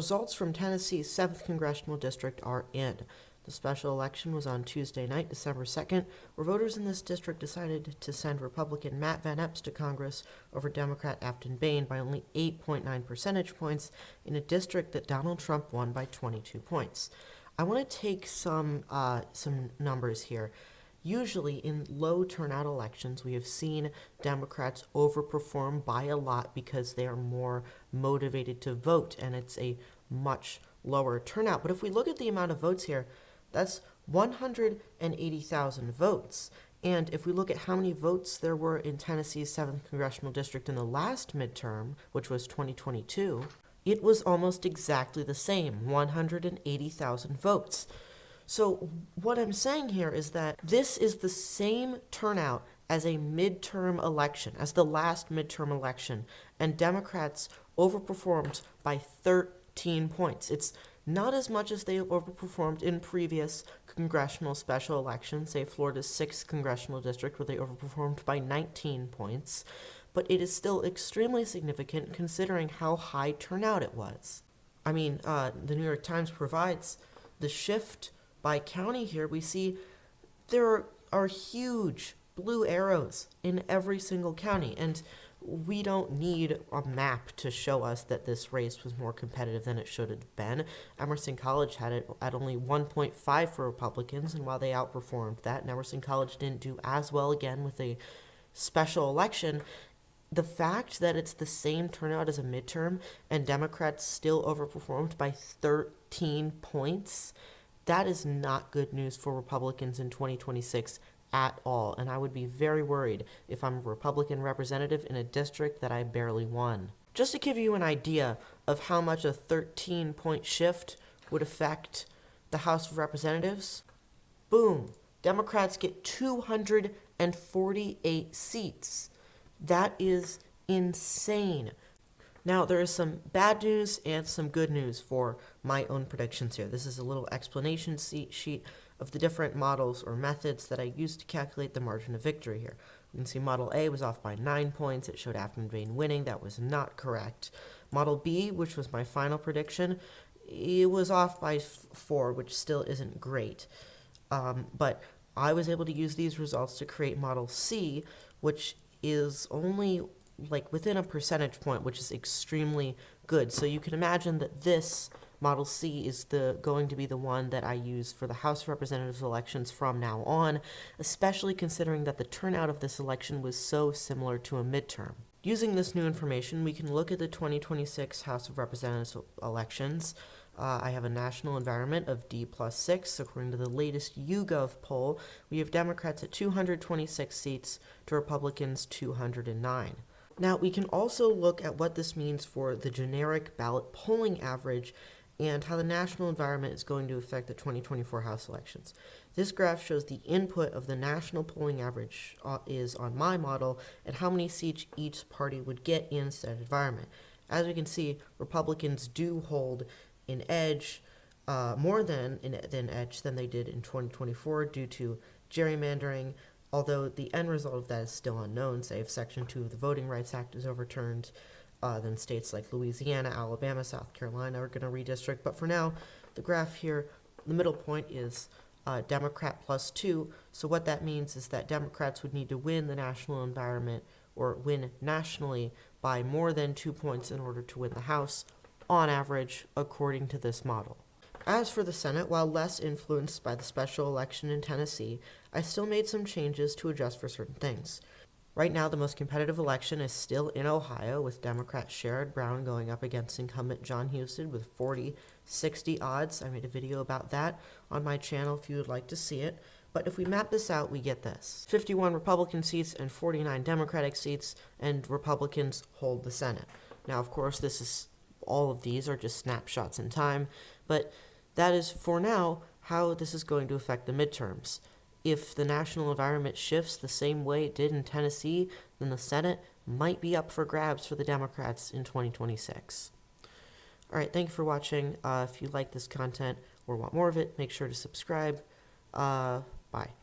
Results from Tennessee's 7th Congressional District are in. The special election was on Tuesday night, December 2nd, where voters in this district decided to send Republican Matt Van Epps to Congress over Democrat Aftyn Behn by only 8.9 percentage points in a district that Donald Trump won by 22 points. I want to take some numbers here. Usually in low turnout elections, we have seen Democrats overperform by a lot because they are more motivated to vote, and it's a much lower turnout. But if we look at the amount of votes here, that's 180,000 votes. And if we look at how many votes there were in Tennessee's 7th Congressional District in the last midterm, which was 2022, it was almost exactly the same, 180,000 votes. So what I'm saying here is that this is the same turnout as a midterm election, as the last midterm election, and Democrats overperformed by 13 points. It's not as much as they overperformed in previous congressional special elections, say Florida's 6th congressional district, where they overperformed by 19 points, but it is still extremely significant considering how high turnout it was. I mean, the New York Times provides the shift by county here. We see there are huge blue arrows in every single county, and we don't need a map to show us that this race was more competitive than it should have been. Emerson College had it at only 1.5 for Republicans, and while they outperformed that, and Emerson College didn't do as well again with a special election, the fact that it's the same turnout as a midterm and Democrats still overperformed by 13 points, that is not good news for Republicans in 2026 at all, and I would be very worried if I'm a Republican representative in a district that I barely won. Just to give you an idea of how much a 13-point shift would affect the House of Representatives, boom, Democrats get 248 seats. That is insane. Now, there is some bad news and some good news for my own predictions here. This is a little explanation sheet of the different models or methods that I used to calculate the margin of victory here. You can see Model A was off by 9 points. It showed Aftyn Behn winning. That was not correct. Model B, which was my final prediction, it was off by 4, which still isn't great. But I was able to use these results to create Model C, which is only within a percentage point, which is extremely good. So you can imagine that this Model C is going to be the one that I use for the House of Representatives elections from now on, especially considering that the turnout of this election was so similar to a midterm. Using this new information, we can look at the 2026 House of Representatives elections. I have a national environment of D+6. According to the latest YouGov poll, we have Democrats at 226 seats to Republicans 209. Now, we can also look at what this means for the generic ballot polling average and how the national environment is going to affect the 2024 House elections. This graph shows the input of the national polling average is on my model and how many seats each party would get in said environment. As we can see, Republicans do hold an edge, more than edge than they did in 2024 due to gerrymandering, although the end result of that is still unknown. Say if Section 2 of the Voting Rights Act is overturned, then states like Louisiana, Alabama, South Carolina are going to redistrict. But for now, the graph here, the middle point is Democrat +2. So what that means is that Democrats would need to win the national environment or win nationally by more than 2 points in order to win the House, on average, according to this model. As for the Senate, while less influenced by the special election in Tennessee, I still made some changes to adjust for certain things. Right now, the most competitive election is still in Ohio, with Democrat Sherrod Brown going up against incumbent John Husted with 40-60 odds. I made a video about that on my channel if you would like to see it. But if we map this out, we get this: 51 Republican seats and 49 Democratic seats, and Republicans hold the Senate. Now, of course, all of these are just snapshots in time, but that is, for now, how this is going to affect the midterms. If the national environment shifts the same way it did in Tennessee, then the Senate might be up for grabs for the Democrats in 2026. All right, thank you for watching. If you like this content or want more of it, make sure to subscribe. Bye.